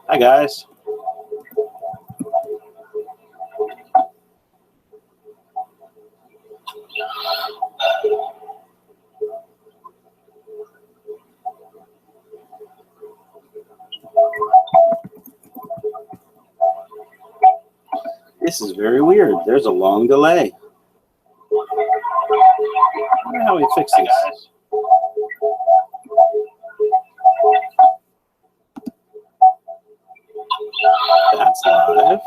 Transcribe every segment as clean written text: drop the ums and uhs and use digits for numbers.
Hi, guys. This is very weird. There's a long delay. I wonder how we fix this. That's live.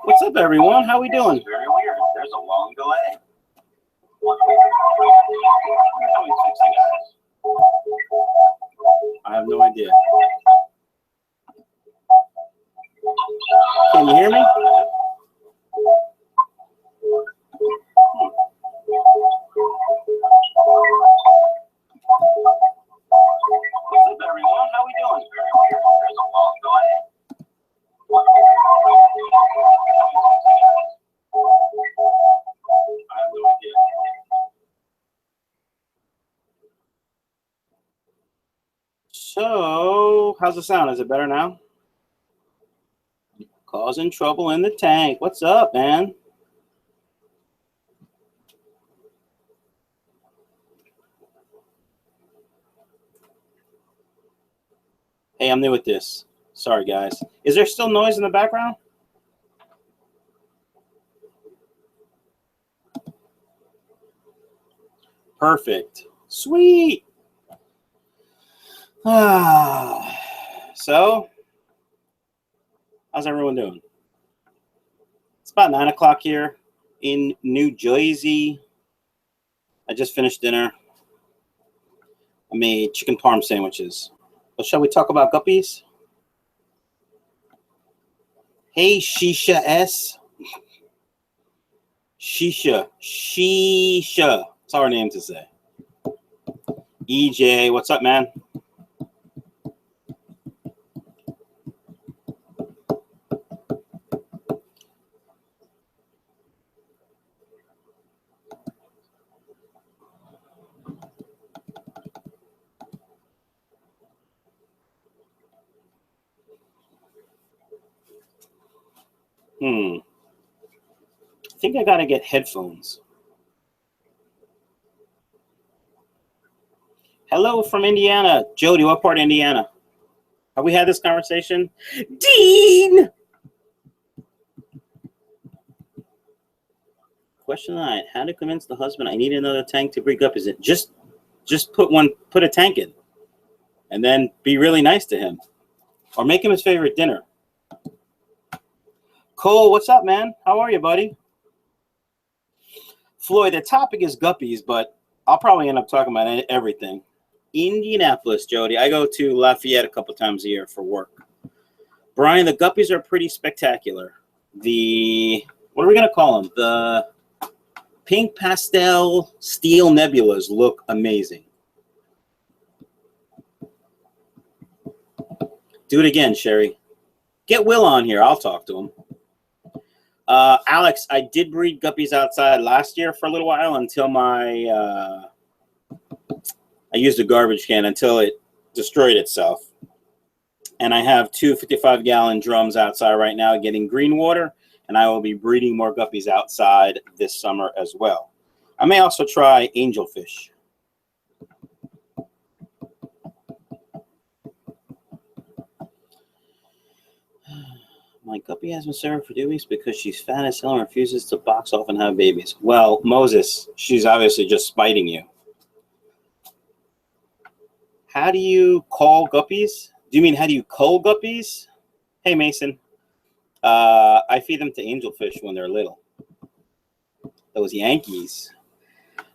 What's up, everyone? How we doing? Very weird. There's a long delay. How we fix this? I have no idea. Can you hear me? What's up, everyone? How we doing? Very weird. There's a long delay. I have no idea. So, how's the sound? Is it better now? Causing trouble in the tank. What's up, man? Hey, I'm new with this. Sorry, guys. Is there still noise in the background? Perfect. Sweet. So, how's everyone doing? It's about 9 o'clock here in New Jersey. I just finished dinner. I made chicken parm sandwiches. But shall we talk about guppies? Hey, Shisha S. Shisha. That's our name to say. EJ, what's up, man? I think I gotta get headphones. Hello from Indiana. Jody, what part of Indiana? Have we had this conversation? Dean! Question 9. How to convince the husband I need another tank to breed guppies? Just put a tank in. And then be really nice to him. Or make him his favorite dinner. Cole, what's up, man? How are you, buddy? Floyd, the topic is guppies, but I'll probably end up talking about everything. Indianapolis, Jody. I go to Lafayette a couple times a year for work. Brian, the guppies are pretty spectacular. What are we going to call them? The pink pastel steel nebulas look amazing. Do it again, Sherry. Get Will on here. I'll talk to him. Alex, I did breed guppies outside last year for a little while until I used a garbage can until it destroyed itself. And I have 2 55-gallon drums outside right now getting green water, and I will be breeding more guppies outside this summer as well. I may also try angelfish. My guppy has been serving for 2 weeks because she's fat as hell and refuses to box off and have babies. Well, Moses, she's obviously just spiting you. How do you call guppies? Do you mean how do you cull guppies? Hey, Mason. I feed them to angelfish when they're little. Those Yankees.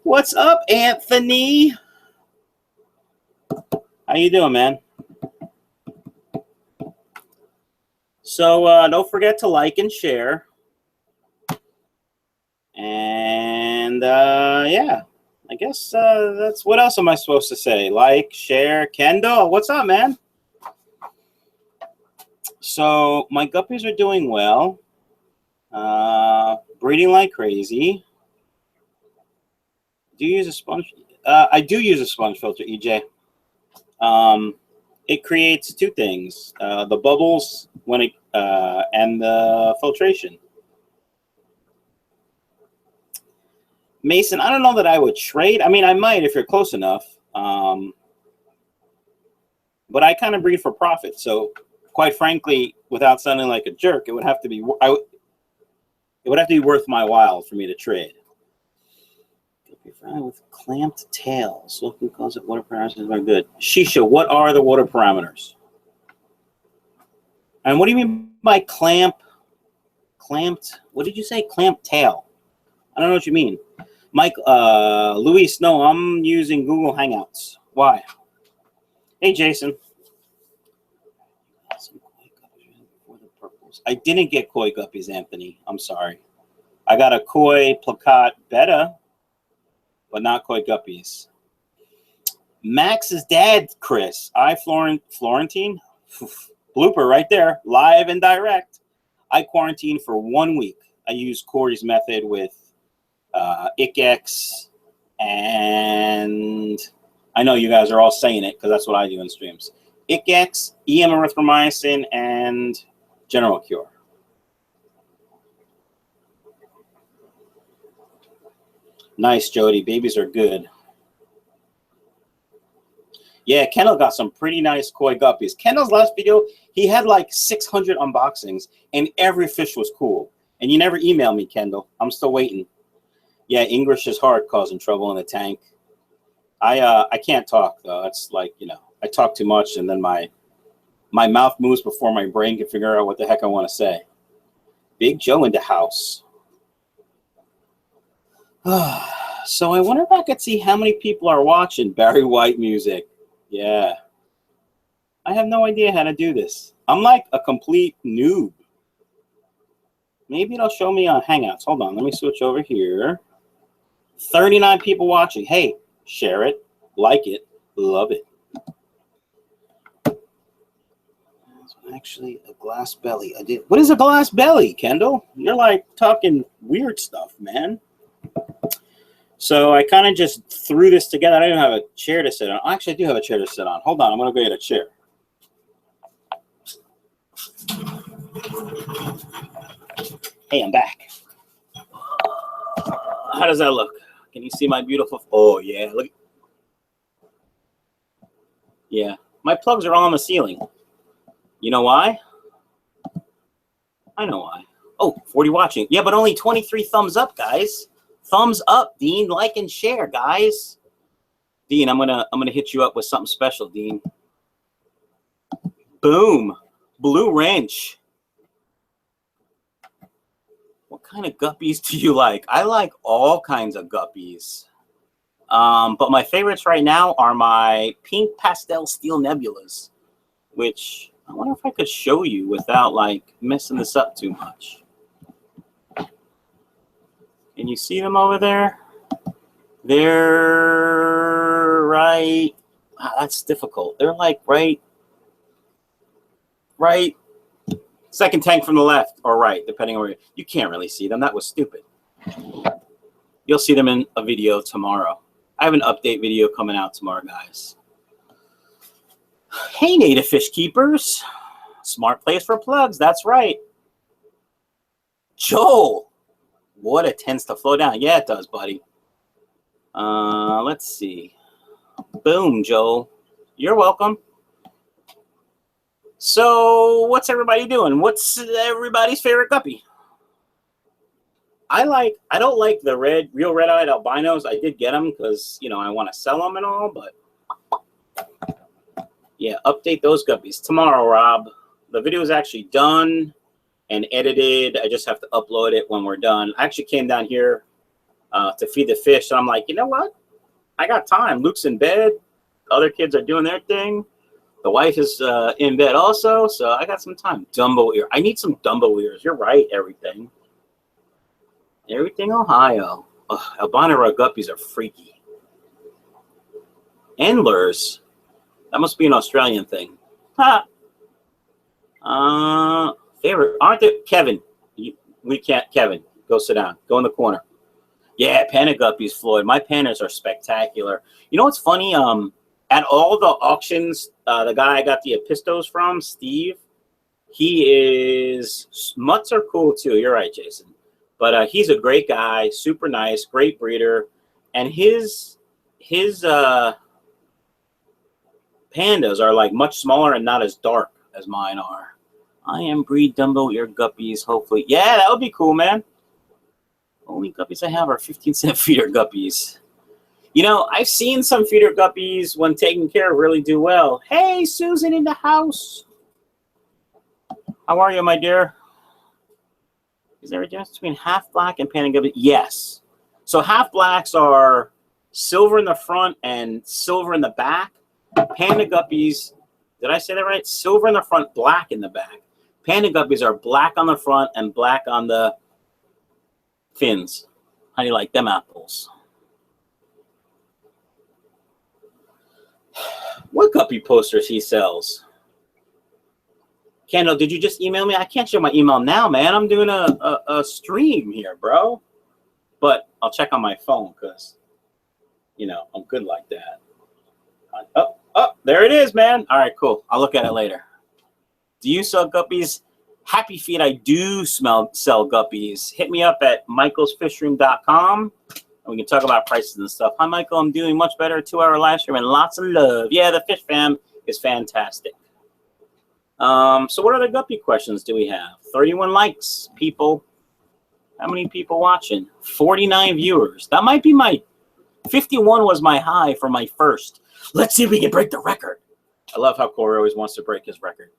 What's up, Anthony? How you doing, man? So don't forget to like and share. And yeah, I guess that's what else am I supposed to say? Like, share. Kendall, what's up, man? So my guppies are doing well. Breeding like crazy. Do you use a sponge? I do use a sponge filter, EJ. It creates two things: the bubbles when it and the filtration. Mason, I don't know that I would trade. I mean, I might if you're close enough. But I kind of breed for profit. So, quite frankly, without sounding like a jerk, it would have to be. It would have to be worth my while for me to trade. With clamped tails. Look who calls it water parameters are good. Shisha, what are the water parameters? And what do you mean by clamped? What did you say? Clamped tail. I don't know what you mean. Mike, Luis, no, I'm using Google Hangouts. Why? Hey, Jason. I didn't get koi guppies, Anthony. I'm sorry. I got a koi plakat betta, but not koi guppies. Max's dad, Chris. Florentine. Blooper right there, live and direct. I quarantined for 1 week. I used Corey's method with ICX, and I know you guys are all saying it because that's what I do in streams. ICX, EM erythromycin, and General Cure. Nice, Jody. Babies are good. Yeah, Kendall got some pretty nice koi guppies. Kendall's last video, he had like 600 unboxings, and every fish was cool. And you never emailed me, Kendall. I'm still waiting. Yeah, English is hard, causing trouble in the tank. I can't talk, though. It's like, you know, I talk too much, and then my mouth moves before my brain can figure out what the heck I want to say. Big Joe in the house. So I wonder if I could see how many people are watching Barry White music. Yeah. I have no idea how to do this. I'm like a complete noob. Maybe it'll show me on Hangouts. Hold on. Let me switch over here. 39 people watching. Hey, share it, like it, love it. Actually, a glass belly. I did. What is a glass belly, Kendall? You're like talking weird stuff, man. So I kind of just threw this together. I don't even have a chair to sit on. Actually, I do have a chair to sit on. Hold on. I'm going to go get a chair. Hey, I'm back. How does that look? Can you see my beautiful... Oh, yeah. Look. Yeah. My plugs are all on the ceiling. You know why? I know why. Oh, 40 watching. Yeah, but only 23 thumbs up, guys. Thumbs up, Dean. Like and share, guys. Dean, I'm gonna hit you up with something special, Dean. Boom. Blue wrench. What kind of guppies do you like? I like all kinds of guppies. But my favorites right now are my pink pastel steel nebulas, which I wonder if I could show you without like messing this up too much. Can you see them over there? They're right. Wow, that's difficult. They're like right second tank from the left or right, depending on where you can't really see them. That was stupid. You'll see them in a video tomorrow. I have an update video coming out tomorrow, guys. Hey, native fish keepers. Smart place for plugs. That's right. Joel. Water tends to flow down. Yeah, it does, buddy. Let's see. Boom, Joel. You're welcome. So, what's everybody doing? What's everybody's favorite guppy? I don't like the real red-eyed albinos. I did get them because, you know, I want to sell them and all, but yeah, update those guppies tomorrow, Rob. The video is actually done and edited. I just have to upload it when we're done. I actually came down here to feed the fish, and I'm like, you know what? I got time. Luke's in bed. Other kids are doing their thing. The wife is in bed also, so I got some time. Dumbo ear. I need some Dumbo ears. You're right, everything. Everything Ohio. Albino rug guppies are freaky. Endlers. That must be an Australian thing. Ha! Favorite. Aren't there? Kevin. We can't. Kevin, go sit down. Go in the corner. Yeah, panda guppies, Floyd. My pandas are spectacular. You know what's funny? At all the auctions, the guy I got the Epistos from, Steve, he is, mutts are cool too. You're right, Jason. But he's a great guy, super nice, great breeder. And his pandas are like much smaller and not as dark as mine are. I am breed Dumbo ear guppies, hopefully. Yeah, that would be cool, man. Only guppies I have are 15-cent feeder guppies. You know, I've seen some feeder guppies, when taken care of, really do well. Hey, Susan in the house. How are you, my dear? Is there a difference between half black and panda guppies? Yes. So half blacks are silver in the front and silver in the back. Panda guppies, did I say that right? Silver in the front, black in the back. Panda guppies are black on the front and black on the fins. How do you like them apples? What guppy posters he sells? Kendall, did you just email me? I can't show my email now, man. I'm doing a stream here, bro. But I'll check on my phone because, you know, I'm good like that. Oh, there it is, man. All right, cool. I'll look at it later. Do you sell guppies? Happy feet, I do sell guppies. Hit me up at michaelsfishroom.com. And we can talk about prices and stuff. Hi, Michael. I'm doing much better. 2-hour live stream and lots of love. Yeah, the fish fam is fantastic. So what other guppy questions do we have? 31 likes, people. How many people watching? 49 viewers. That might be my 51 was my high for my first. Let's see if we can break the record. I love how Corey always wants to break his record.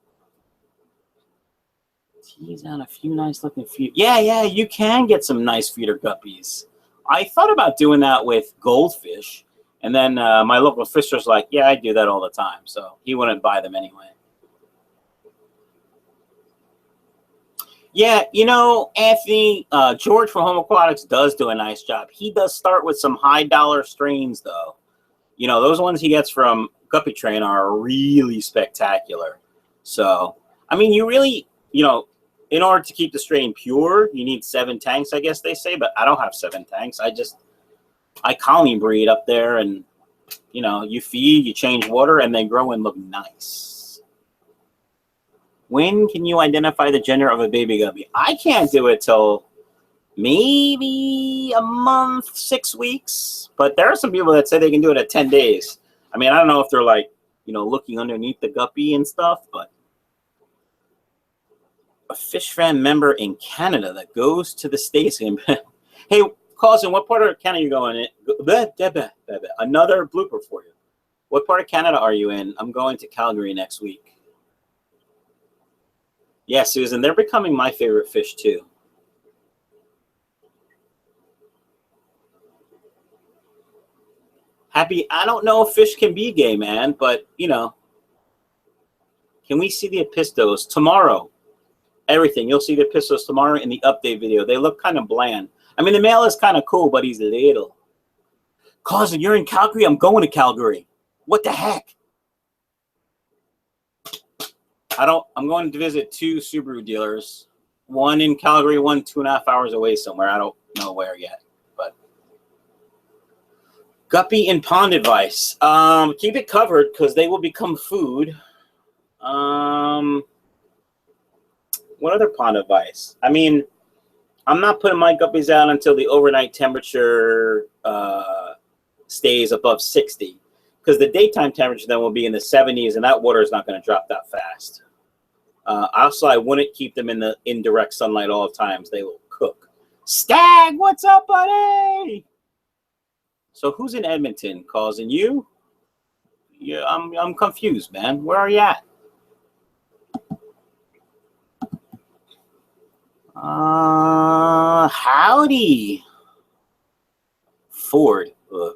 Tease out a few nice looking feet. Yeah, you can get some nice feeder guppies. I thought about doing that with goldfish, and then my local fisher's like, yeah, I do that all the time, so he wouldn't buy them anyway. Yeah, you know, Anthony, George from Home Aquatics does do a nice job. He does start with some high dollar strains, though. You know, those ones he gets from Guppy Train are really spectacular. So, I mean, you really, you know, in order to keep the strain pure, you need 7 tanks, I guess they say, but I don't have 7 tanks. I colony breed up there, and, you know, you feed, you change water, and they grow and look nice. When can you identify the gender of a baby guppy? I can't do it till maybe a month, 6 weeks, but there are some people that say they can do it at 10 days. I mean, I don't know if they're like, you know, looking underneath the guppy and stuff, but a fish fan member in Canada that goes to the States. Hey, Carlson, what part of Canada are you going in? Another blooper for you. What part of Canada are you in? I'm going to Calgary next week. Yeah, Susan, they're becoming my favorite fish too. Happy, I don't know if fish can be gay, man, but, you know, can we see the Epistos tomorrow? Everything. You'll see the Epistos tomorrow in the update video. They look kind of bland. I mean, the male is kind of cool, but he's little. Cousin, you're in Calgary? I'm going to Calgary. What the heck? I'm going to visit 2 Subaru dealers. One in Calgary, one 2.5 hours away somewhere. I don't know where yet. But guppy and pond advice. Keep it covered because they will become food. What other pond advice? I mean, I'm not putting my guppies out until the overnight temperature stays above 60. Because the daytime temperature then will be in the 70s, and that water is not going to drop that fast. Also, I wouldn't keep them in the indirect sunlight all the times. They will cook. Stag, what's up, buddy? So who's in Edmonton? Causing you? Yeah, I'm confused, man. Where are you at? Howdy. Ford. Ugh.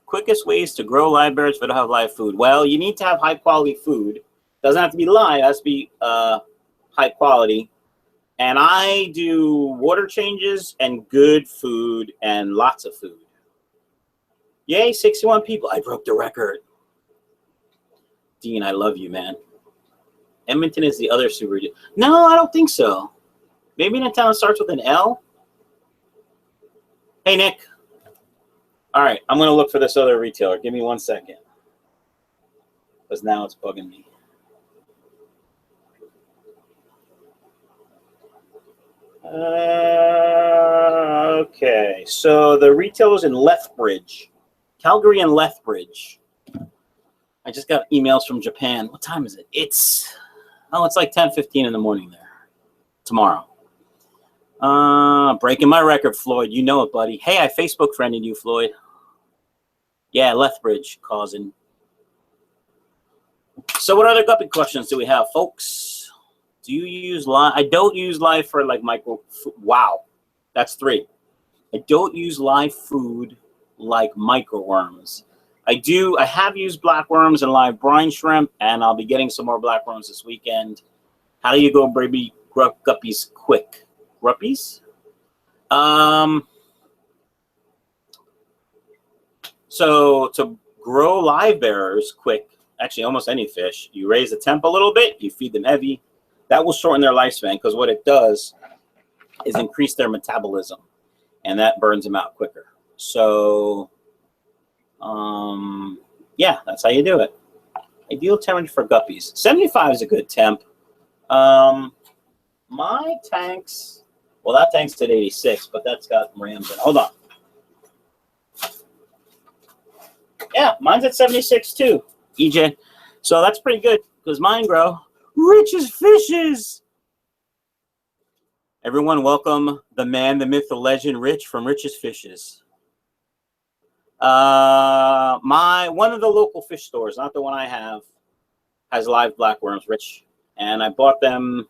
Quickest ways to grow live birds but don't have live food. Well, you need to have high quality food. Doesn't have to be live, it has to be high quality. And I do water changes and good food and lots of food. Yay, 61 people. I broke the record. Dean, I love you, man. Edmonton is the other super. No, I don't think so. Maybe in a town that starts with an L? Hey, Nick. All right, I'm going to look for this other retailer. Give me 1 second. Because now it's bugging me. Okay, so the retailer's in Lethbridge. Calgary and Lethbridge. I just got emails from Japan. What time is it? It's like 10:15 in the morning there. Tomorrow. Breaking my record, Floyd. You know it, buddy. Hey, I Facebook friended you, Floyd. Yeah, Lethbridge causing. So what other Guppy questions do we have, folks? Do you use live? I don't use live for like micro. Wow, that's 3. I don't use live food like microworms. I have used blackworms and live brine shrimp, and I'll be getting some more blackworms this weekend. How do you go baby guppies quick? Guppies? So to grow live bearers quick, actually almost any fish, you raise the temp a little bit, you feed them heavy. That will shorten their lifespan because what it does is increase their metabolism, and that burns them out quicker. So, yeah, that's how you do it. Ideal temperature for guppies. 75 is a good temp. My tanks, well, that tank's at 86, but that's got rams in it. Hold on. Yeah, mine's at 76 too, EJ. So that's pretty good because mine grow rich as fishes. Everyone, welcome the man, the myth, the legend, Rich from Rich's Fishes. One of the local fish stores, not the one I have, has live blackworms, Rich, and I bought them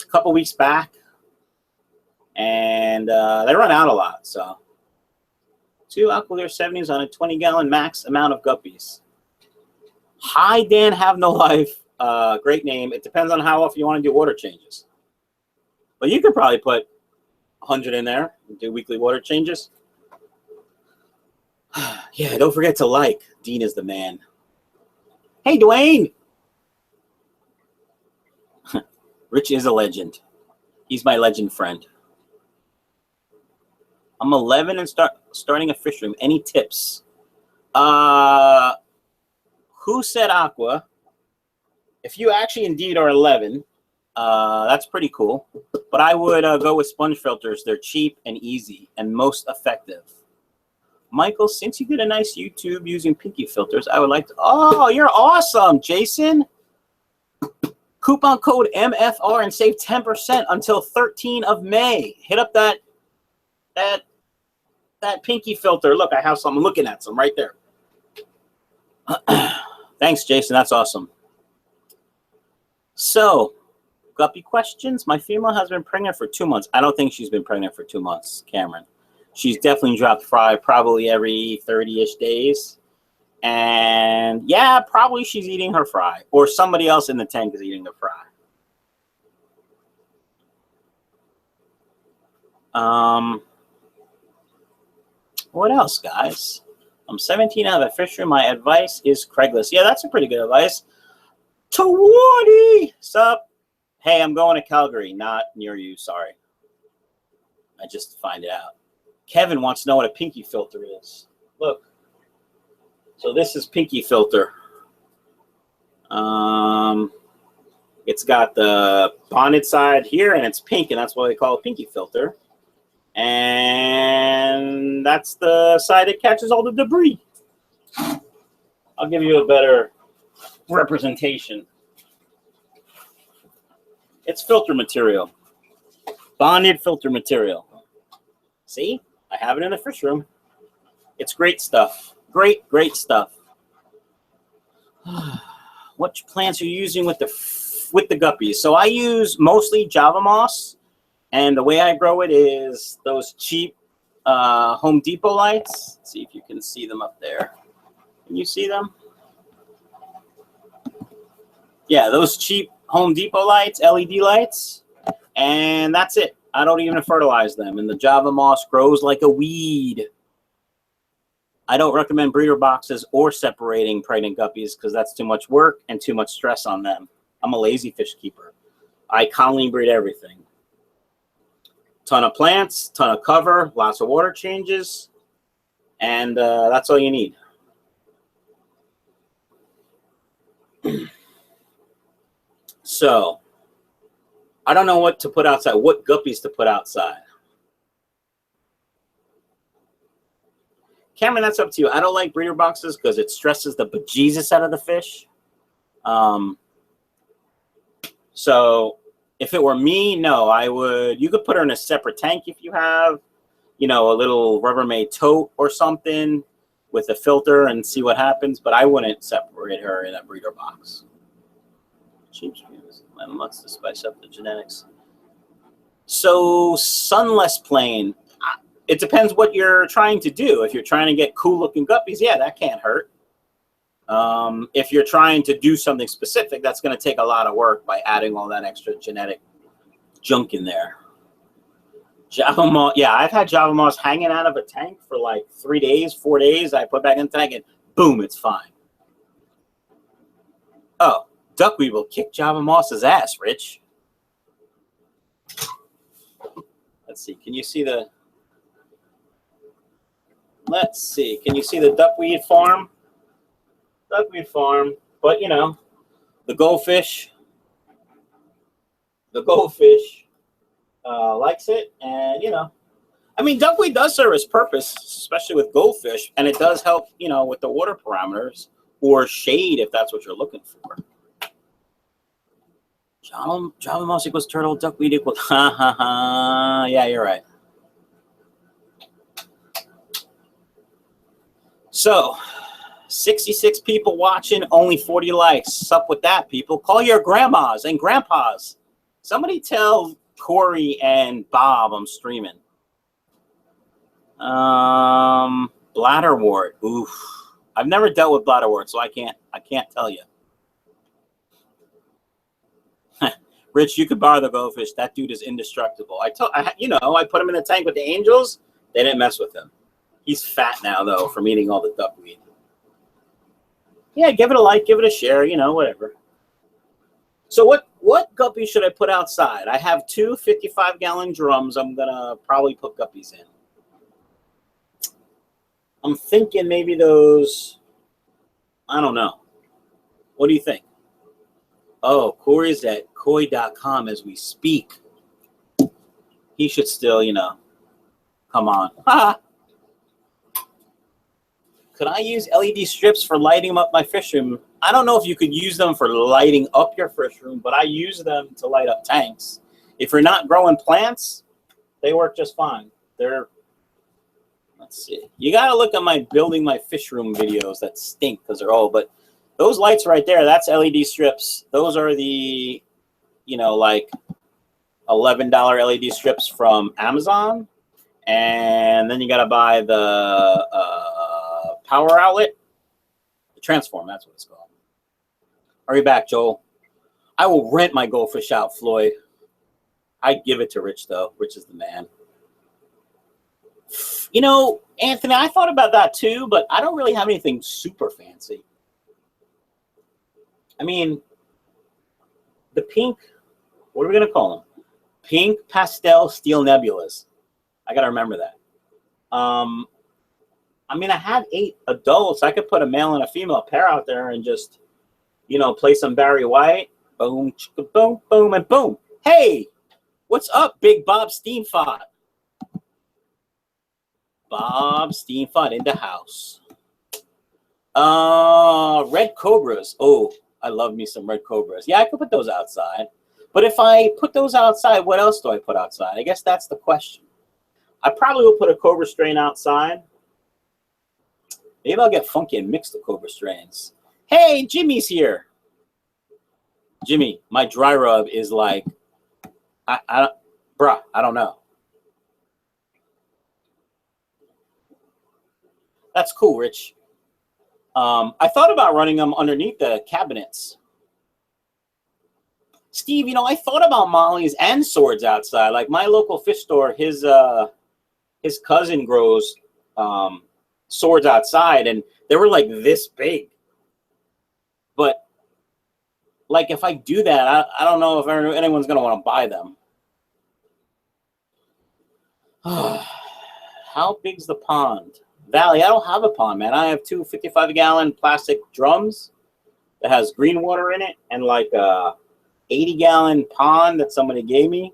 a couple weeks back, and they run out a lot. So 2 Aqualear 70s on a 20-gallon max amount of guppies. Hi, Dan, have no life. Great name. It depends on how often you want to do water changes. But you could probably put 100 in there and do weekly water changes. Yeah, don't forget to like. Dean is the man. Hey, Dwayne. Rich is a legend. He's my legend friend. I'm 11 and starting a fish room. Any tips? Who said aqua? If you actually indeed are 11, that's pretty cool. But I would go with sponge filters. They're cheap and easy and most effective. Michael, since you did a nice YouTube using pinky filters, I would like to. Oh, you're awesome, Jason. Coupon code MFR and save 10% until 13 of May. Hit up that pinky filter. Look, I have some. I'm looking at some right there. Thanks, Jason. That's awesome. So, Guppy questions. My female has been pregnant for 2 months. I don't think she's been pregnant for 2 months, Cameron. She's definitely dropped fry probably every 30-ish days. And, yeah, probably she's eating her fry. Or somebody else in the tank is eating the fry. What else, guys? I'm 17 out of the fish room. My advice is Craigslist. Yeah, that's a pretty good advice. 20! Sup? Hey, I'm going to Calgary, not near you. Sorry. I just find it out. Kevin wants to know what a pinky filter is. Look. So this is pinky filter. It's got the bonded side here, and it's pink, and that's why they call it pinky filter. And that's the side that catches all the debris. I'll give you a better representation. It's filter material. Bonded filter material. See? I have it in the fish room. It's great stuff. Great stuff. What plants are you using with the guppies? So I use mostly Java moss, and the way I grow it is those cheap Home Depot lights. Let's see if you can see them up there. Can you see them? Yeah, those cheap Home Depot lights, LED lights, and that's it. I don't even fertilize them, and the Java moss grows like a weed. I don't recommend breeder boxes or separating pregnant guppies because that's too much work and too much stress on them. I'm a lazy fish keeper. I colony breed everything. Ton of plants, ton of cover, lots of water changes, and that's all you need. So, I don't know what to put outside, what guppies to put outside. Cameron, that's up to you. I don't like breeder boxes because it stresses the bejesus out of the fish. So if it were me, no, I would. You could put her in a separate tank if you have, you know, a little Rubbermaid tote or something with a filter and see what happens. But I wouldn't separate her in a breeder box. And let's just spice up the genetics. So sunless plane. It depends what you're trying to do. If you're trying to get cool looking guppies, yeah, that can't hurt. If you're trying to do something specific, that's going to take a lot of work by adding all that extra genetic junk in there. Java moss, yeah, I've had Java moss hanging out of a tank for like 3 days, 4 days. I put back in the tank and boom, it's fine. Oh, duckweed will kick Java moss's ass, Rich. Let's see. Can you see the? Let's see. Can you see the duckweed farm? Duckweed farm, but you know, the goldfish likes it, and you know, I mean, duckweed does serve its purpose, especially with goldfish, and it does help, you know, with the water parameters or shade if that's what you're looking for. Java moss equals turtle, duckweed equals ha ha ha. Yeah, you're right. So, 66 people watching, only 40 likes. What's up with that, people? Call your grandmas and grandpas. Somebody tell Corey and Bob I'm streaming. Bladderwort. Oof. I've never dealt with bladderwort, so I can't tell you. Rich, you could borrow the goldfish. That dude is indestructible. I put him in a tank with the angels. They didn't mess with him. He's fat now, though, from eating all the duckweed. Yeah, give it a like, give it a share, you know, whatever. So what guppy should I put outside? I have 2 55-gallon drums I'm going to probably put guppies in. I'm thinking maybe those, I don't know. What do you think? Oh, Corey's at koi.com as we speak. He should still, you know, come on. Could I use LED strips for lighting up my fish room? I don't know if you could use them for lighting up your fish room, but I use them to light up tanks. If you're not growing plants, they work just fine. Let's see. You got to look at my building my fish room videos that stink because they're old. But those lights right there, that's LED strips. Those are the, you know, like $11 LED strips from Amazon. And then you got to buy the power outlet, the transform, that's what it's called. Hurry back, Joel. I will rent my goldfish out, Floyd. I'd give it to Rich, though. Rich is the man. You know, Anthony, I thought about that too, but I don't really have anything super fancy. I mean, the pink, what are we going to call them? Pink pastel steel nebulas. I got to remember that. I mean, I had 8 adults. I could put a male and a female pair out there and just, you know, play some Barry White. Boom, chicka, boom, boom, and boom. Hey, what's up, Big Bob Steenfot? Bob Steenfot in the house. Red Cobras. Oh, I love me some red Cobras. Yeah, I could put those outside. But if I put those outside, what else do I put outside? I guess that's the question. I probably will put a Cobra strain outside. Maybe I'll get funky and mix the Cobra strains. Hey, Jimmy's here. Jimmy, my dry rub is like, I don't know. That's cool, Rich. I thought about running them underneath the cabinets. Steve, you know, I thought about mollies and swords outside. Like my local fish store, his cousin grows swords outside, and they were like this big. But like if I do that, I don't know if anyone's going to want to buy them. How big's the pond? Valley, I don't have a pond, man. I have two 55-gallon plastic drums that has green water in it and like a 80-gallon pond that somebody gave me.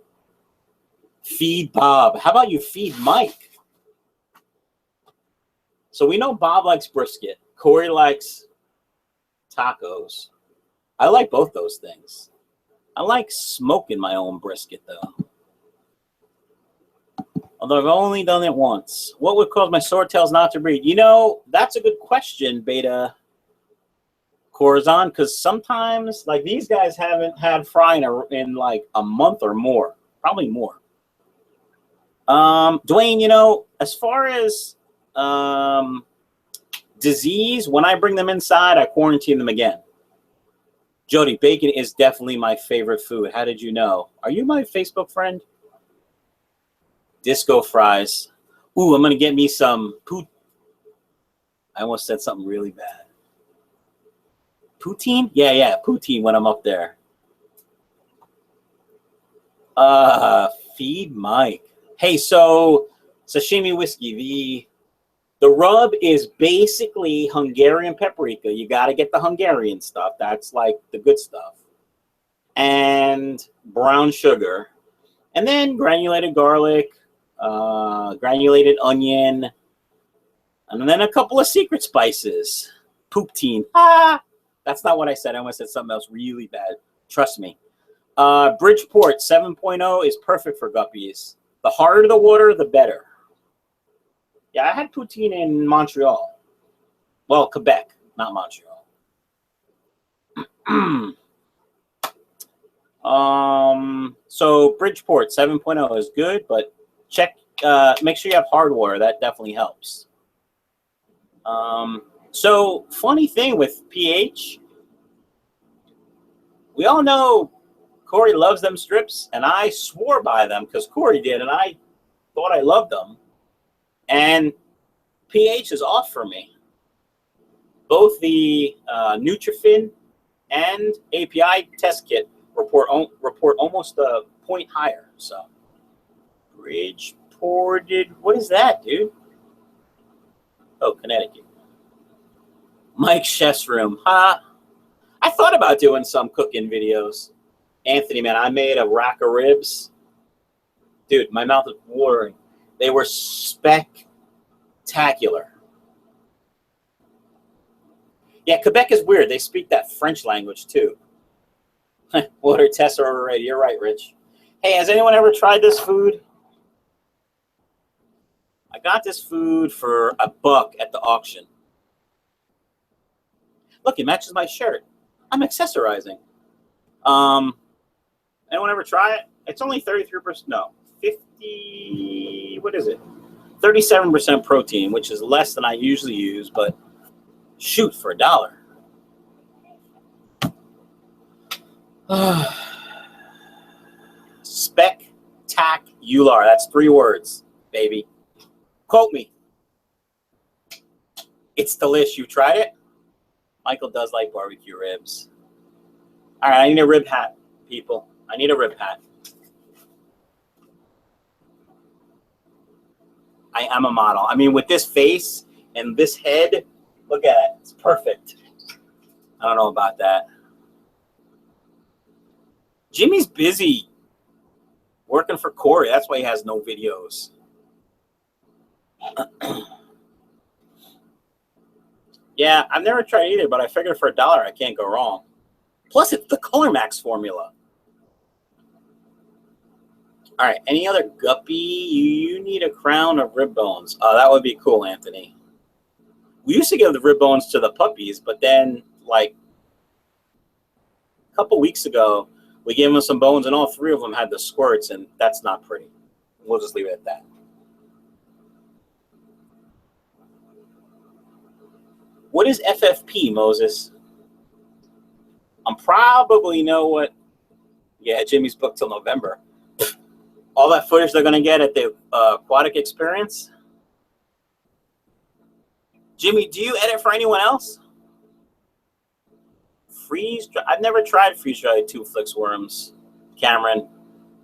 Feed Bob. How about you feed Mike? So we know Bob likes brisket. Corey likes tacos. I like both those things. I like smoking my own brisket, though. Although I've only done it once. What would cause my swordtails not to breed? You know, that's a good question, Beta Corazon, because sometimes, like, these guys haven't had fry in like a month or more. Probably more. Dwayne, you know, as far as disease, when I bring them inside, I quarantine them again. Jody, bacon is definitely my favorite food. How did you know? Are you my Facebook friend? Disco fries. Ooh, I'm going to get me some I almost said something really bad. Poutine? Yeah, poutine when I'm up there. Feed Mike. Hey, so sashimi whiskey, the rub is basically Hungarian paprika. You got to get the Hungarian stuff. That's like the good stuff. And brown sugar. And then granulated garlic, granulated onion, and then a couple of secret spices. Poutine. That's not what I said. I almost said something else really bad. Trust me. Bridgeport 7.0 is perfect for guppies. The harder the water, the better. Yeah, I had poutine in Montreal. Well, Quebec, not Montreal. So Bridgeport 7.0 is good, but make sure you have hard water. That definitely helps. So funny thing with pH, we all know Corey loves them strips, and I swore by them because Corey did, and I thought I loved them. And pH is off for me. Both the Nutrifin and API test kit report almost a point higher. So Bridgeported, what is that, dude? Oh, Connecticut. Mike's Chef's Room. I thought about doing some cooking videos. Anthony, man, I made a rack of ribs. Dude, my mouth is watering. They were spectacular. Yeah, Quebec is weird. They speak that French language, too. Water tests are overrated. You're right, Rich. Hey, has anyone ever tried this food? I got this food for $1 at the auction. Look, it matches my shirt. I'm accessorizing. Anyone ever try it? It's only 33%. No, 50. What is it? 37% protein, which is less than I usually use, but shoot, for $1. Spectacular. That's 3 words, baby. Quote me. It's delish. You tried it? Michael does like barbecue ribs. All right, I need a rib hat, people. I need a rib hat. I am a model. I mean, with this face and this head, look at it. It's perfect. I don't know about that. Jimmy's busy working for Corey. That's why he has no videos. Yeah, I've never tried either, but I figured for $1 I can't go wrong. Plus, it's the Color Max formula. All right, any other guppy? You need a crown of rib bones. Oh, that would be cool, Anthony. We used to give the rib bones to the puppies, but then, like, a couple weeks ago, we gave them some bones, and all 3 of them had the squirts, and that's not pretty. We'll just leave it at that. What is FFP, Moses? I'm probably know what. Yeah, Jimmy's booked till November. All that footage they're going to get at the aquatic experience. Jimmy, do you edit for anyone else? Freeze dry. I've never tried freeze dried 2 Flix worms. Cameron,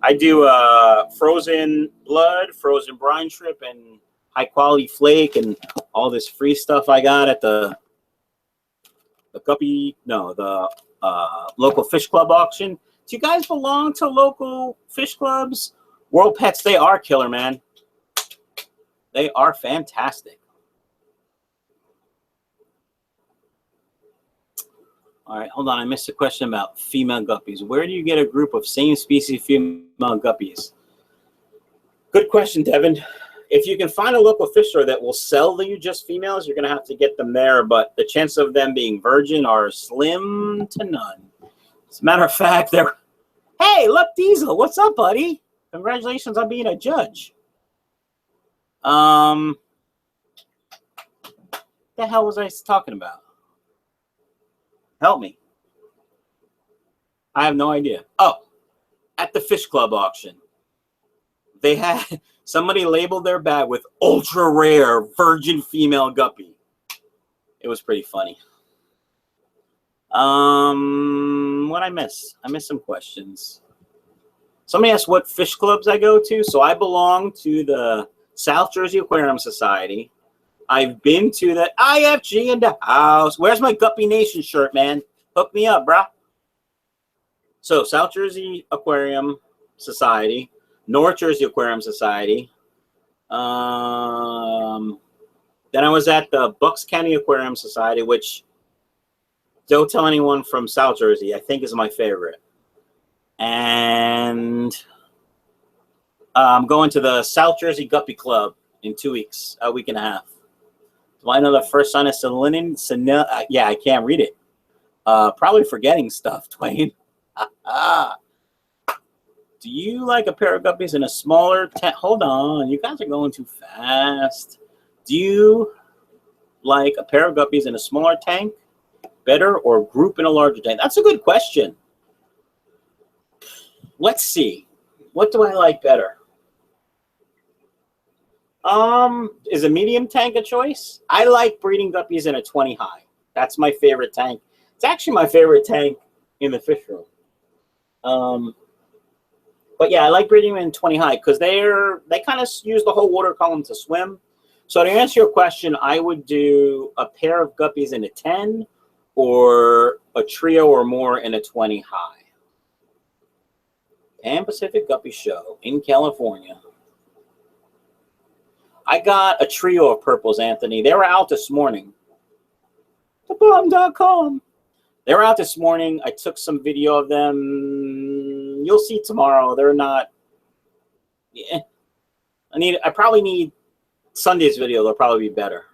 I do frozen blood, frozen brine shrimp, and high quality flake, and all this free stuff I got at the local fish club auction. Do you guys belong to local fish clubs? World Pets, they are killer, man. They are fantastic. All right, hold on. I missed a question about female guppies. Where do you get a group of same species female guppies? Good question, Devin. If you can find a local fish store that will sell you just females, you're going to have to get them there, but the chance of them being virgin are slim to none. As a matter of fact, they're... Hey, look, Diesel, what's up, buddy? Congratulations on being a judge. The hell was I talking about? Help me. I have no idea. Oh, at the fish club auction, they had somebody labeled their bag with ultra rare virgin female guppy. It was pretty funny. What I miss? I missed some questions. Somebody asked what fish clubs I go to. So I belong to the South Jersey Aquarium Society. I've been to the IFG in the house. Where's my Guppy Nation shirt, man? Hook me up, brah. So South Jersey Aquarium Society, North Jersey Aquarium Society. Then I was at the Bucks County Aquarium Society, which don't tell anyone from South Jersey, I think is my favorite. And I'm going to the South Jersey Guppy Club in 2 weeks, a week and a half. Do I know the first sign of selenium? Yeah, I can't read it. Probably forgetting stuff, Dwayne. Do you like a pair of guppies in a smaller tank? Hold on, you guys are going too fast. Do you like a pair of guppies in a smaller tank better, or group in a larger tank? That's a good question. Let's see. What do I like better? Is a medium tank a choice? I like breeding guppies in a 20 high. That's my favorite tank. It's actually my favorite tank in the fish room. But yeah, I like breeding them in 20 high because they kind of use the whole water column to swim. So to answer your question, I would do a pair of guppies in a 10 or a trio or more in a 20 high. Pan Pacific Guppy Show in California. I got a trio of purples, Anthony. They were out this morning. TheBomb.com. They were out this morning. I took some video of them. You'll see tomorrow. They're not. Yeah. I probably need Sunday's video. They'll probably be better.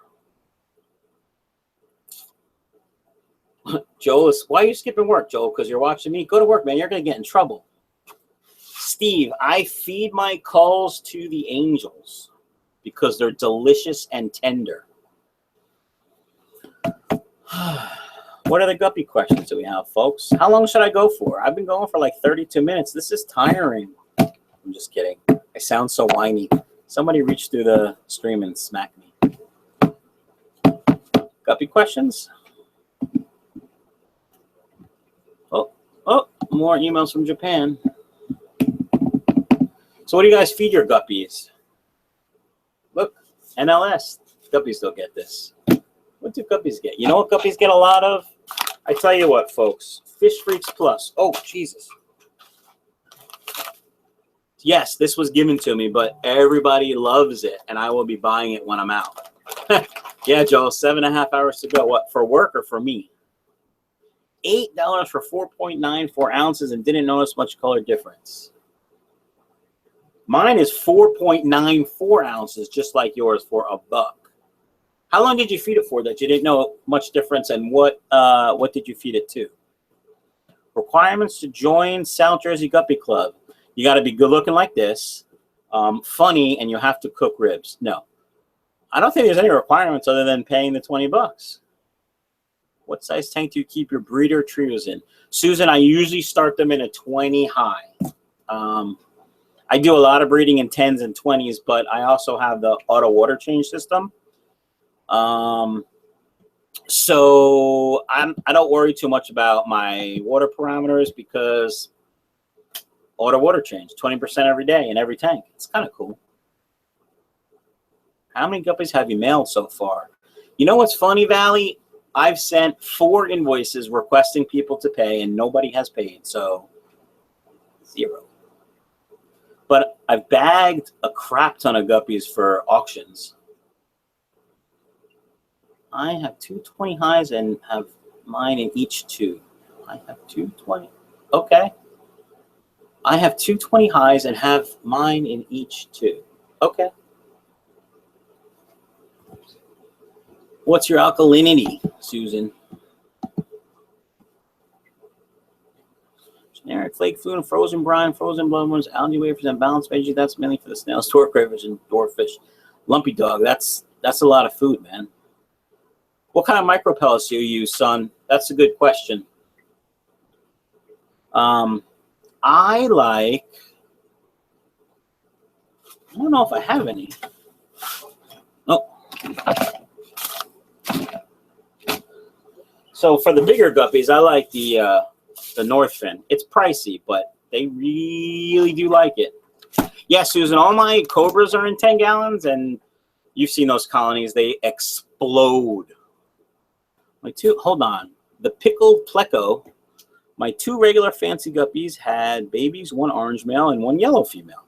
Joel is. Why are you skipping work, Joel? Because you're watching me. Go to work, man. You're gonna get in trouble. Steve, I feed my culls to the angels because they're delicious and tender. What are the guppy questions that we have, folks? How long should I go for? I've been going for like 32 minutes. This is tiring. I'm just kidding. I sound so whiny. Somebody reach through the stream and smack me. Guppy questions? Oh, more emails from Japan. So what do you guys feed your guppies? Look, NLS. Guppies don't get this. What do guppies get? You know what guppies get a lot of? I tell you what, folks. Fish Freaks Plus. Oh, Jesus. Yes, this was given to me, but everybody loves it, and I will be buying it when I'm out. Yeah, Joel, 7.5 hours to go. What, for work or for me? $8 for 4.94 ounces and didn't notice much color difference. Mine is 4.94 ounces, just like yours, for $1. How long did you feed it for that you didn't know much difference, and what did you feed it to? Requirements to join South Jersey Guppy Club. You got to be good looking like this, funny, and you have to cook ribs. No. I don't think there's any requirements other than paying the $20. What size tank do you keep your breeder trios in? Susan, I usually start them in a 20 high. I do a lot of breeding in 10s and 20s, but I also have the auto water change system. So I don't worry too much about my water parameters because Auto water change, 20% every day in every tank. It's kind of cool. How many guppies have you mailed so far? You know what's funny, Valley? I've sent 4 invoices requesting people to pay, and nobody has paid, so 0. But I've bagged a crap ton of guppies for auctions. I have 220 highs and have mine in each 2. I have 220. Okay. I have 220 highs and have mine in each 2. Okay. What's your alkalinity, Susan? Generic flake food and frozen brine, frozen blood worms, algae wafers, and balanced veggies. That's mainly for the snails, dwarf crayfish, and dwarffish. Lumpy dog. That's a lot of food, man. What kind of micro pellets do you use, son? That's a good question. I don't know if I have any. Oh. So for the bigger guppies, I like the North Fin. It's pricey, but they really do like it. Yeah, Susan, all my Cobras are in 10 gallons, and you've seen those colonies. They explode. Hold on. The pickled pleco, my 2 regular fancy guppies had babies, 1 orange male and 1 yellow female.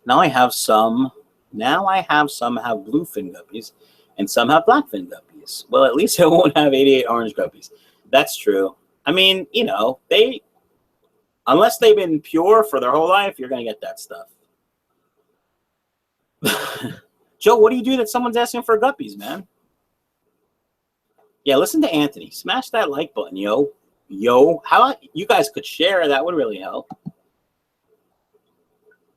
Now I have some have bluefin guppies, and some have blackfin guppies. Well, at least I won't have 88 orange guppies. That's true. I mean, you know, unless they've been pure for their whole life, you're going to get that stuff. Joe, what do you do that someone's asking for guppies, man? Yeah, listen to Anthony. Smash that like button, yo. How about you guys could share? That would really help.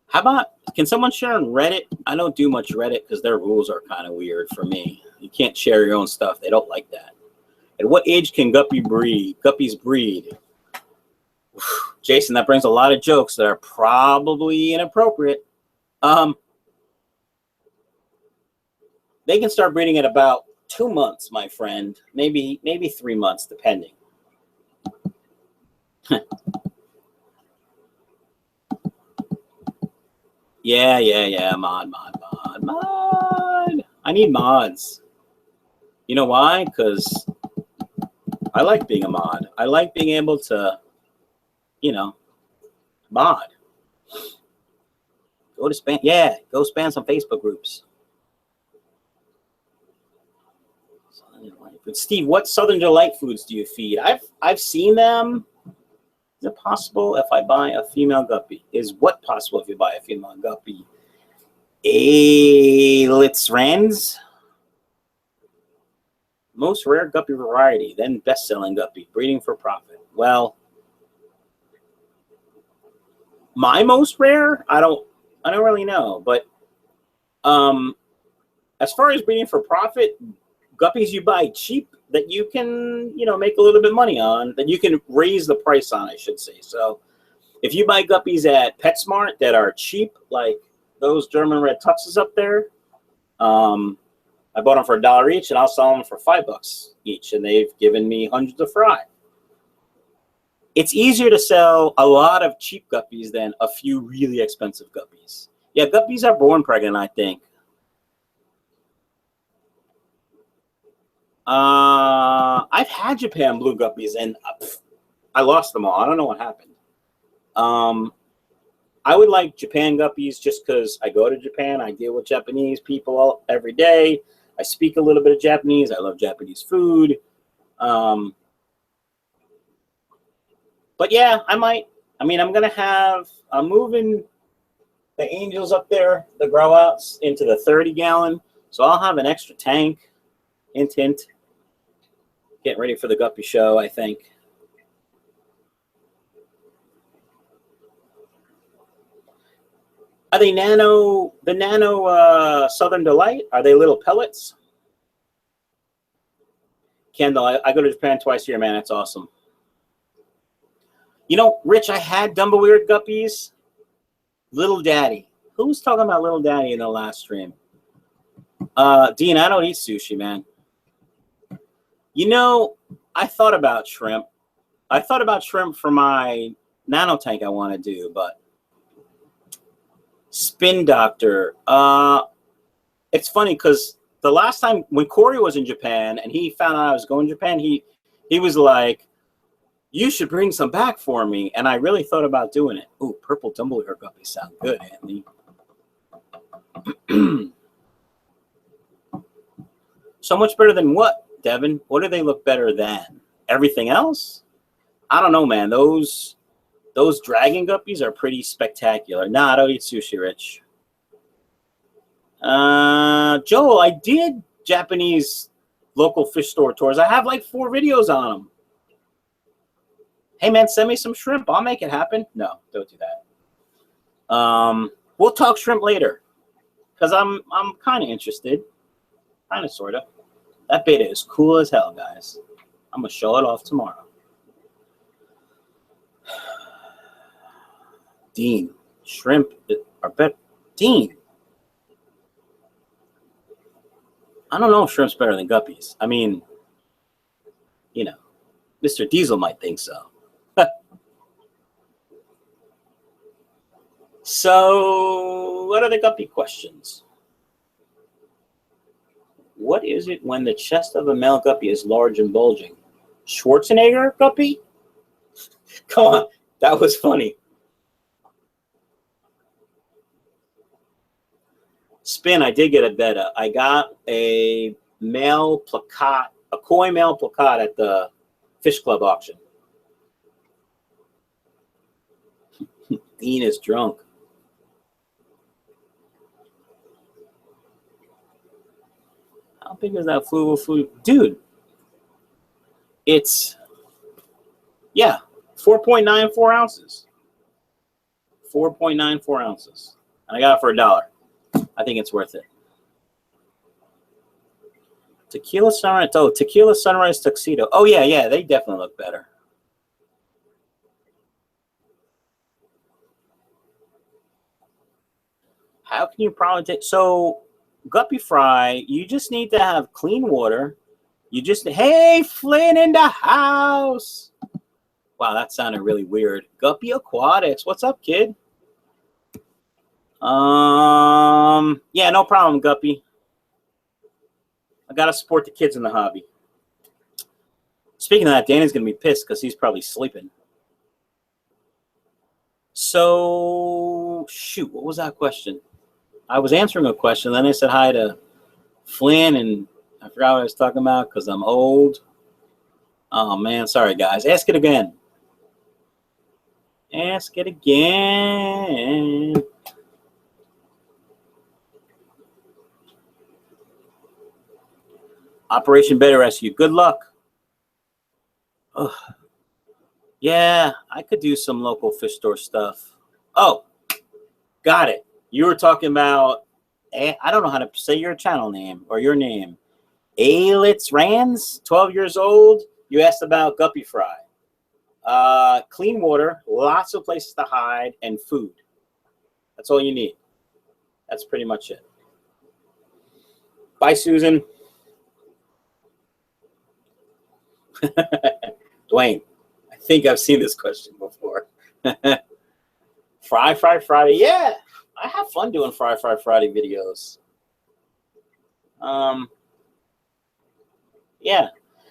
How about, can someone share on Reddit? I don't do much Reddit because their rules are kind of weird for me. You can't share your own stuff. They don't like that. At what age can guppies breed? Jason, that brings a lot of jokes that are probably inappropriate. They can start breeding at about 2 months, my friend. Maybe 3 months, depending. Yeah. Mod. I need mods. You know why? Because I like being a mod. I like being able to, mod. Go to spam. Yeah, go spam some Facebook groups. But Steve, what Southern Delight foods do you feed? I've seen them. Is it possible if I buy a female guppy? Is what possible if you buy a female guppy? Litzrans. Most rare guppy variety, then best-selling guppy, breeding for profit. Well, my most rare, I don't really know, but as far as breeding for profit, guppies you buy cheap that you can, make a little bit of money on, that you can raise the price on, I should say. So if you buy guppies at PetSmart that are cheap, like those German red tuxes up there, I bought them for $1 each, and I'll sell them for $5 each, and they've given me hundreds of fry. It's easier to sell a lot of cheap guppies than a few really expensive guppies. Yeah, guppies are born pregnant, I think. I've had Japan blue guppies, and I lost them all. I don't know what happened. I would like Japan guppies just because I go to Japan. I deal with Japanese people every day. I speak a little bit of Japanese. I love Japanese food. But yeah, I'm moving the angels up there, the grow outs, into the 30-gallon. So I'll have an extra tank. Hint. Getting ready for the guppy show, I think. Are they the nano Southern Delight? Are they little pellets? Kendall, I go to Japan twice a year, man. That's awesome. Rich, I had Dumbleweird guppies. Little Daddy. Who was talking about Little Daddy in the last stream? Dean, I don't eat sushi, man. I thought about shrimp. I thought about shrimp for my nano tank I want to do, but spin doctor. It's funny because the last time when Corey was in Japan and he found out I was going to Japan, he was like, you should bring some back for me. And I really thought about doing it. Ooh, purple tumbleweed guppies sound good, Anthony. So much better than what, Devin? What do they look better than? Everything else? I don't know, man. Those dragon guppies are pretty spectacular. Nah, I don't eat sushi, Rich. Joel, I did Japanese local fish store tours. I have like 4 videos on them. Hey, man, send me some shrimp. I'll make it happen. No, don't do that. We'll talk shrimp later because I'm kind of interested. Kind of, sort of. That beta is cool as hell, guys. I'm going to show it off tomorrow. Dean, shrimp are better. Dean. I don't know if shrimp's better than guppies. I mean, you know, Mr. Diesel might think so. So, what are the guppy questions? What is it when the chest of a male guppy is large and bulging? Schwarzenegger guppy? Come on, that was funny. Spin, I did get a betta. I got a male plakat, a koi male plakat at the Fish Club auction. Dean is drunk. How big is that fluid? Dude, it's, yeah, 4.94 ounces. 4.94 ounces. And I got it for $1. I think it's worth it. Tequila Sunrise. Oh, Tequila Sunrise Tuxedo. Oh, yeah, they definitely look better. How can you probably take, so guppy fry, you just need to have clean water. You just, hey, Flynn in the house. Wow, that sounded really weird. Guppy Aquatics. What's up, kid? Yeah, no problem, Guppy. I gotta support the kids in the hobby. Speaking of that, Danny's gonna be pissed because he's probably sleeping. So, shoot, what was that question? I was answering a question, then I said hi to Flynn, and I forgot what I was talking about because I'm old. Oh, man, sorry, guys. Ask it again. Ask it again. Operation Beta Rescue. Good luck. Ugh. Yeah, I could do some local fish store stuff. Oh, got it. You were talking about, I don't know how to say your channel name or your name. Alitz Rands, 12 years old. You asked about guppy fry. Clean water, lots of places to hide, and food. That's all you need. That's pretty much it. Bye, Susan. Dwayne, I think I've seen this question before. Fry Friday. Yeah, I have fun doing Fry Friday videos. Yeah.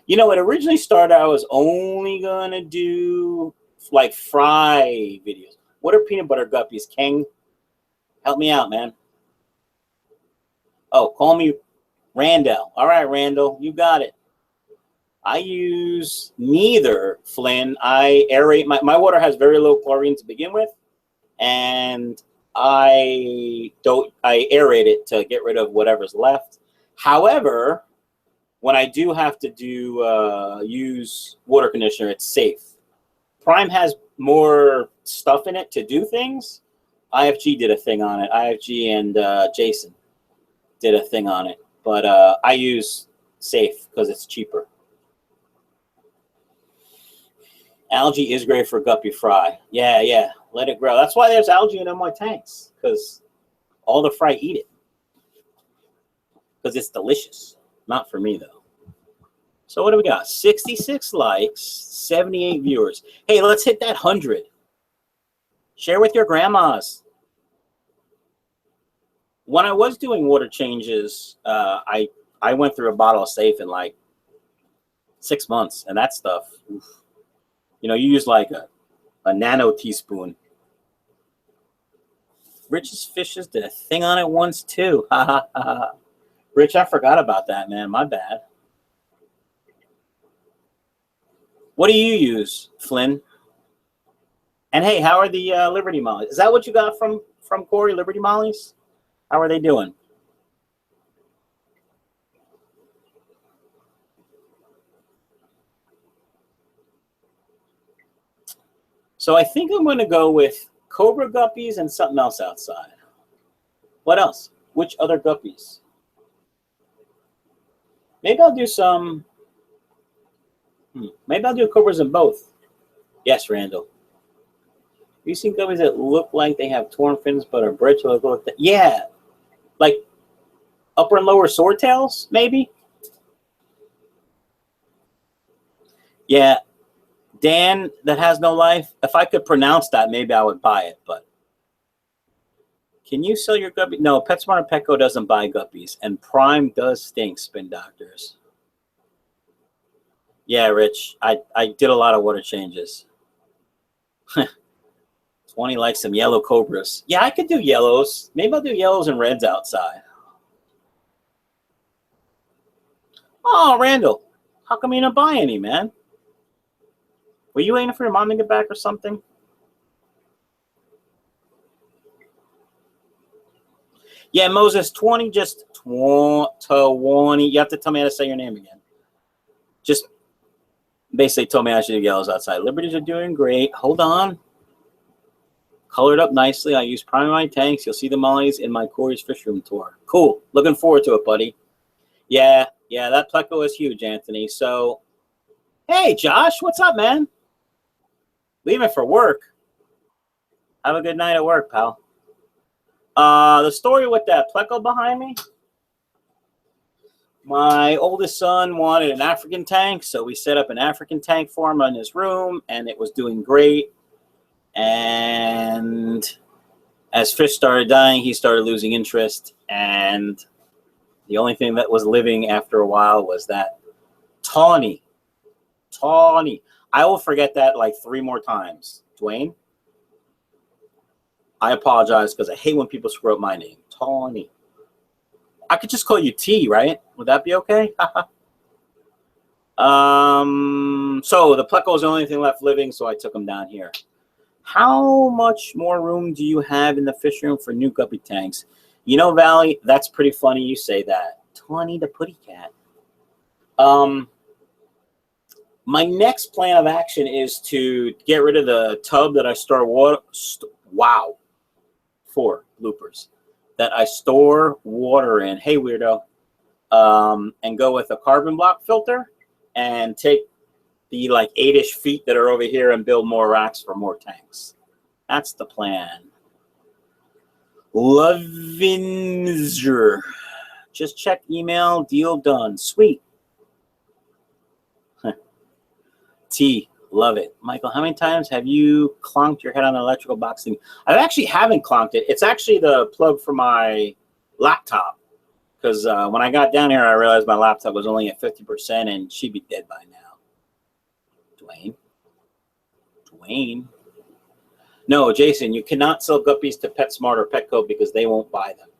You know, it originally started, I was only going to do, like, fry videos. What are peanut butter guppies, King? Help me out, man. Oh, call me Randall. All right, Randall, you got it. I use neither, Flynn. I aerate. My water has very low chlorine to begin with, and I aerate it to get rid of whatever's left. However, when I do have to use water conditioner, it's safe. Prime has more stuff in it to do things. IFG did a thing on it. IFG and Jason did a thing on it. But I use safe because it's cheaper. Algae is great for guppy fry. Yeah. Let it grow. That's why there's algae in my tanks, because all the fry eat it. Because it's delicious. Not for me, though. So what do we got? 66 likes, 78 viewers. Hey, let's hit that 100. Share with your grandmas. When I was doing water changes, I went through a bottle of Safe in like 6 months, and that stuff, oof. You know, you use like a nano teaspoon. Rich's Fishes did a thing on it once too. Ha ha ha. Rich, I forgot about that, man. My bad. What do you use, Flynn? And hey, how are the Liberty Mollies? Is that what you got from Corey, Liberty Mollies? How are they doing? So I think I'm going to go with Cobra Guppies and something else outside. What else? Which other Guppies? Maybe I'll do some. Maybe I'll do Cobras in both. Yes, Randall. Have you seen Guppies that look like they have torn fins but are bred to look like that? Yeah. Like upper and lower sword tails, maybe? Yeah. Dan, that has no life. If I could pronounce that, maybe I would buy it, but can you sell your Guppy? No, PetSmart and Petco doesn't buy Guppies, and Prime does stink, Spin Doctors. Yeah, Rich, I did a lot of water changes. 20 likes some yellow Cobras. Yeah, I could do yellows. Maybe I'll do yellows and reds outside. Oh, Randall, how come you didn't buy any, man? Were you waiting for your mom to get back or something? Yeah, Moses, 20, just 20. You have to tell me how to say your name again. Just basically told me I should do yellows outside. Liberties are doing great. Hold on. Colored up nicely. I use prime in my tanks. You'll see the mollies in my Corey's Fish Room tour. Cool. Looking forward to it, buddy. Yeah, that pleco is huge, Anthony. So, hey, Josh, what's up, man? Leaving for work. Have a good night at work, pal. The story with that pleco behind me. My oldest son wanted an African tank, so we set up an African tank for him in his room, and it was doing great. And as fish started dying, he started losing interest, and the only thing that was living after a while was that tawny. I will forget that like 3 more times. Dwayne, I apologize because I hate when people screw up my name. Tawny. I could just call you T, right? Would that be okay? So the pleco is the only thing left living, so I took him down here. How much more room do you have in the fish room for new guppy tanks? You know, Valley, that's pretty funny you say that. 20 the putty cat. My next plan of action is to get rid of the tub that I store water. Wow. 4 bloopers. That I store water in. Hey, weirdo. And go with a carbon block filter and take the like 8-ish feet that are over here and build more racks for more tanks. That's the plan. Lovinzer. Just check email. Deal done. Sweet. T. Love it. Michael, how many times have you clonked your head on the electrical box thing? I actually haven't clonked it. It's actually the plug for my laptop. Because when I got down here, I realized my laptop was only at 50% and she'd be dead by now. Dwayne. No, Jason, you cannot sell guppies to PetSmart or Petco because they won't buy them.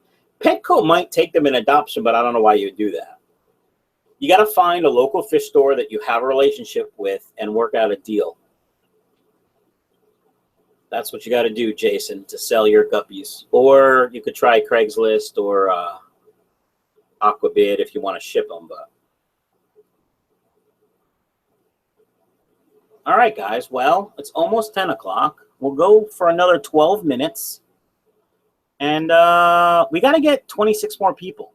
Petco might take them in adoption, but I don't know why you would do that. You got to find a local fish store that you have a relationship with and work out a deal. That's what you got to do, Jason, to sell your guppies. Or you could try Craigslist or Aquabid if you want to ship them. But all right, guys. Well, it's almost 10 o'clock. We'll go for another 12 minutes. And we got to get 26 more people.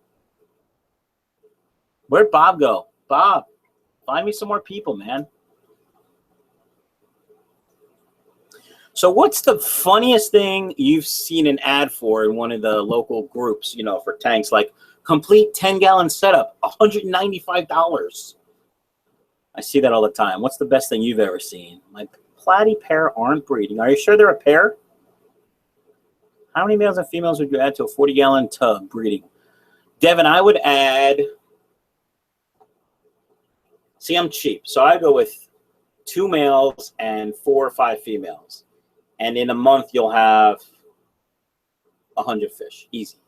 Where'd Bob go? Bob, find me some more people, man. So what's the funniest thing you've seen an ad for in one of the local groups, you know, for tanks? Like, complete 10-gallon setup, $195. I see that all the time. What's the best thing you've ever seen? Like, platy pair aren't breeding. Are you sure they're a pair? How many males and females would you add to a 40-gallon tub breeding? Devin, I would add, see, I'm cheap, so I go with 2 males and 4 or 5 females. And in a month, you'll have 100 fish. Easy.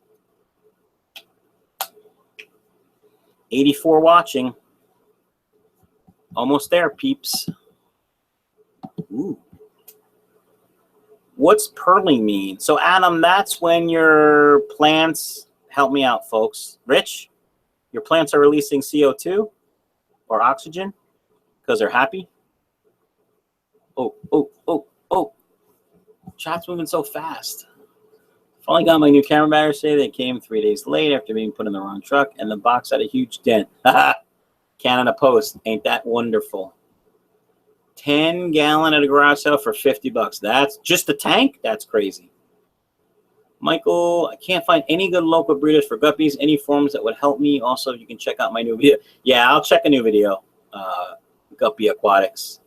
84 watching. Almost there, peeps. Ooh. What's pearling mean? So, Adam, that's when your plants, help me out, folks. Rich, your plants are releasing CO2 or oxygen because they're happy. Oh, oh, oh, oh. Chat's moving so fast. Finally got my new camera batteries today. They came 3 days late after being put in the wrong truck, and the box had a huge dent. Canada Post. Ain't that wonderful? 10-gallon at a garage sale for $50. That's just the tank? That's crazy. Michael, I can't find any good local breeders for guppies. Any forums that would help me? Also, you can check out my new video. Yeah, I'll check a new video. Guppy Aquatics.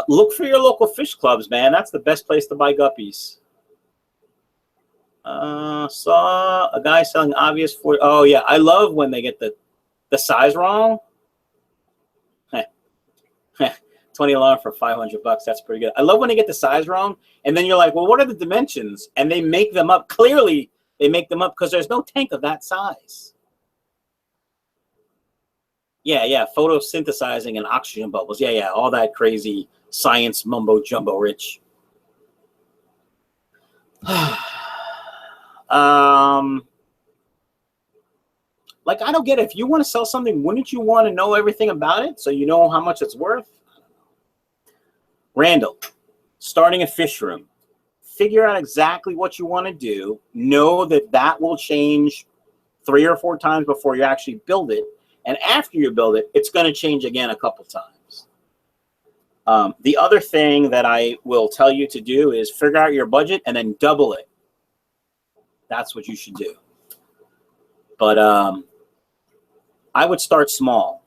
Look for your local fish clubs, man. That's the best place to buy guppies. Saw a guy selling obvious for. Oh yeah, I love when they get the size wrong. 20 alarm for $500. That's pretty good. I love when they get the size wrong, and then you're like, well, what are the dimensions? And they make them up. Clearly, they make them up because there's no tank of that size. Yeah, photosynthesizing and oxygen bubbles. Yeah, all that crazy science mumbo jumbo, Rich. Like, I don't get it. If you want to sell something, wouldn't you want to know everything about it so you know how much it's worth? Randall, starting a fish room. Figure out exactly what you want to do. Know that that will change 3 or 4 times before you actually build it. And after you build it, it's going to change again a couple times. The other thing that I will tell you to do is figure out your budget and then double it. That's what you should do. But I would start small.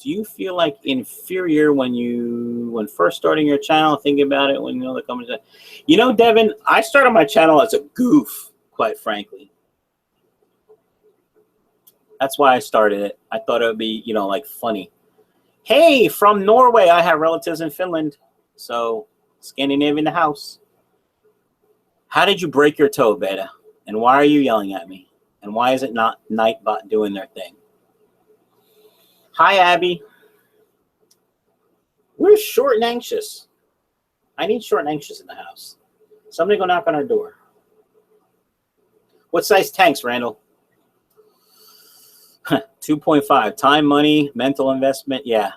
Do you feel like inferior when first starting your channel, thinking about it when you know the company's like, you know, Devin, I started my channel as a goof, quite frankly. That's why I started it. I thought it would be, you know, like funny. Hey, from Norway, I have relatives in Finland. So Scandinavian in the house. How did you break your toe, Beta? And why are you yelling at me? And why is it not Nightbot doing their thing? Hi, Abby. We're short and anxious. I need short and anxious in the house. Somebody go knock on our door. What size tanks, Randall? 2.5. Time, money, mental investment. Yeah.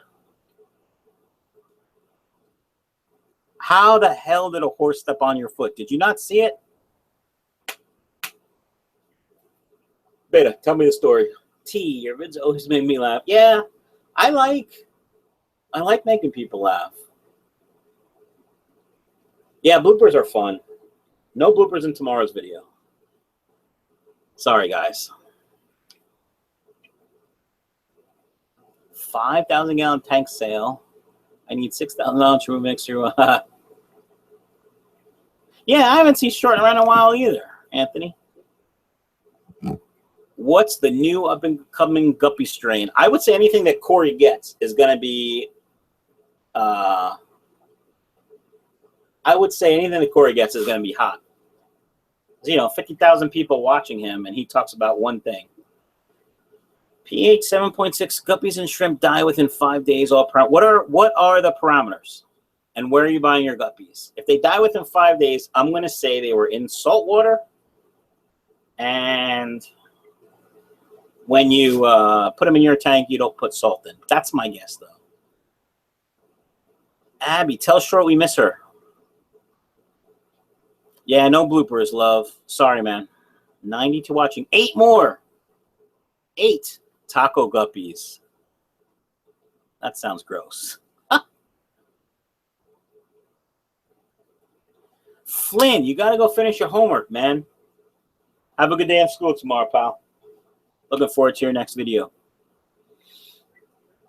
How the hell did a horse step on your foot? Did you not see it? Beta, tell me the story. T, your vids always make me laugh. Yeah, I like making people laugh. Yeah, bloopers are fun. No bloopers in tomorrow's video. Sorry, guys. 5,000-gallon tank sale. I need $6,000 to remove next year. Yeah, I haven't seen short around in a while either, Anthony. What's the new up-and-coming guppy strain? I would say anything that Corey gets is going to be, I would say anything that Corey gets is going to be hot. You know, 50,000 people watching him, and he talks about one thing. pH 7.6 guppies and shrimp die within 5 days. What are the parameters? And where are you buying your guppies? If they die within 5 days, I'm going to say they were in salt water. And when you put them in your tank, you don't put salt in. That's my guess, though. Abby, tell Short we miss her. Yeah, no bloopers, love. Sorry, man. 92 watching. 8 more. 8 taco guppies. That sounds gross. Flynn, you got to go finish your homework, man. Have a good day at school tomorrow, pal. Looking forward to your next video.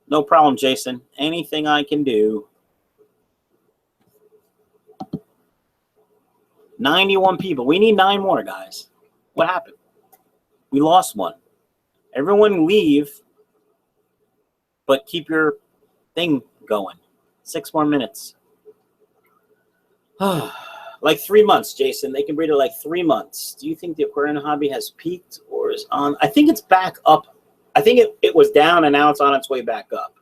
No problem, Jason. Anything I can do. 91 people. We need 9 more, guys. What happened? We lost one. Everyone leave, but keep your thing going. 6 more minutes. Like 3 months, Jason. They can breed it like 3 months. Do you think the aquarium hobby has peaked or is on? I think it's back up. I think it was down and now it's on its way back up.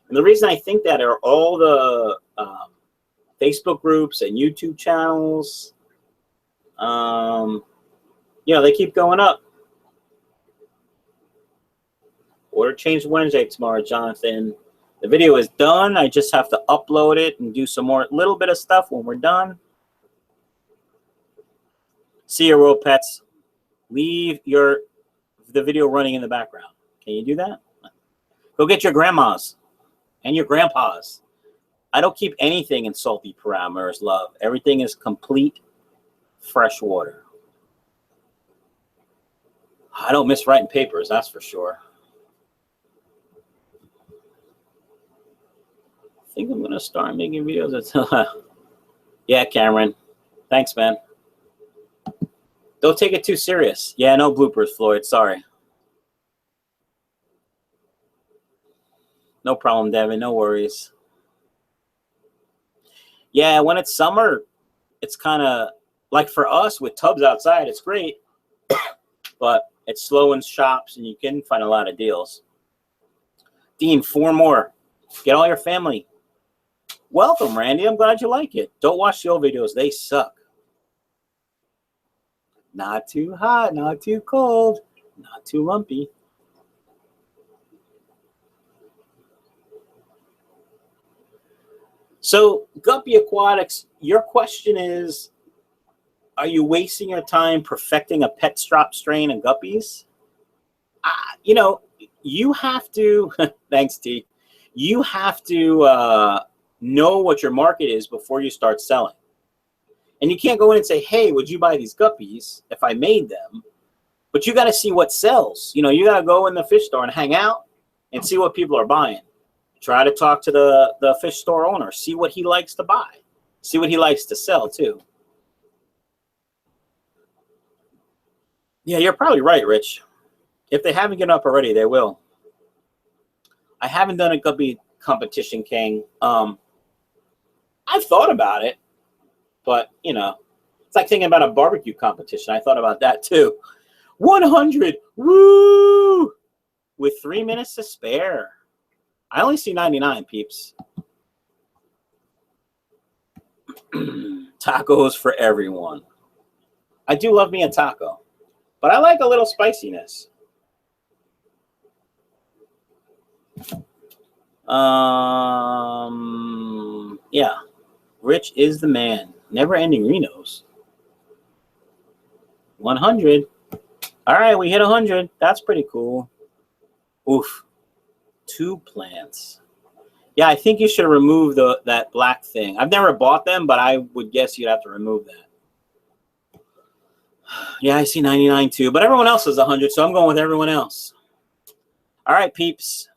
And the reason I think that are all the Facebook groups and YouTube channels. You know, they keep going up. Order change Wednesday tomorrow, Jonathan. The video is done. I just have to upload it and do some more little bit of stuff when we're done. See you, World Pets. Leave the video running in the background. Can you do that? Go get your grandmas and your grandpas. I don't keep anything in salty parameters, love. Everything is complete fresh water. I don't miss writing papers, that's for sure. I think I'm going to start making videos until... Yeah, Cameron. Thanks, man. Don't take it too serious. Yeah, no bloopers, Floyd. Sorry. No problem, Devin. No worries. Yeah, when it's summer, it's kind of like for us with tubs outside, it's great. But it's slow in shops and you can find a lot of deals. Dean, 4 more. Get all your family. Welcome, Randy. I'm glad you like it. Don't watch the old videos. They suck. Not too hot, not too cold, not too lumpy. So, Guppy Aquatics, your question is, are you wasting your time perfecting a pet strap strain of guppies? You know, you have to, thanks, T. You have to know what your market is before you start selling. And you can't go in and say, hey, would you buy these guppies if I made them? But you got to see what sells. You know, you got to go in the fish store and hang out and see what people are buying. Try to talk to the fish store owner. See what he likes to buy. See what he likes to sell, too. Yeah, you're probably right, Rich. If they haven't given up already, they will. I haven't done a guppy competition, King. I've thought about it. But, you know, it's like thinking about a barbecue competition. I thought about that, too. 100. Woo! With 3 minutes to spare. I only see 99, peeps. Tacos for everyone. I do love me a taco. But I like a little spiciness. Yeah. Rich is the man. Never-ending Renos. 100. All right, we hit 100. That's pretty cool. Oof. 2 plants. Yeah, I think you should remove that black thing. I've never bought them, but I would guess you'd have to remove that. Yeah, I see 99 too, but everyone else is 100, so I'm going with everyone else. All right, peeps.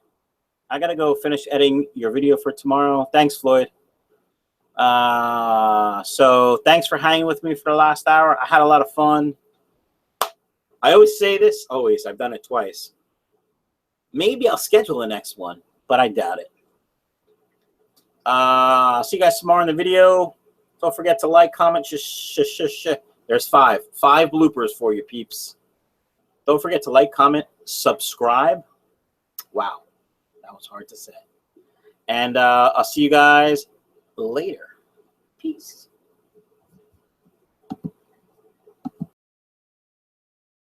I got to go finish editing your video for tomorrow. Thanks, Floyd. So thanks for hanging with me for the last hour. I had a lot of fun. I always say this. Always. I've done it twice. Maybe I'll schedule the next one, but I doubt it. See you guys tomorrow in the video. Don't forget to like, comment. There's 5 bloopers for you, peeps. Don't forget to like, comment, subscribe. Wow. That was hard to say. And I'll see you guys later. Peace.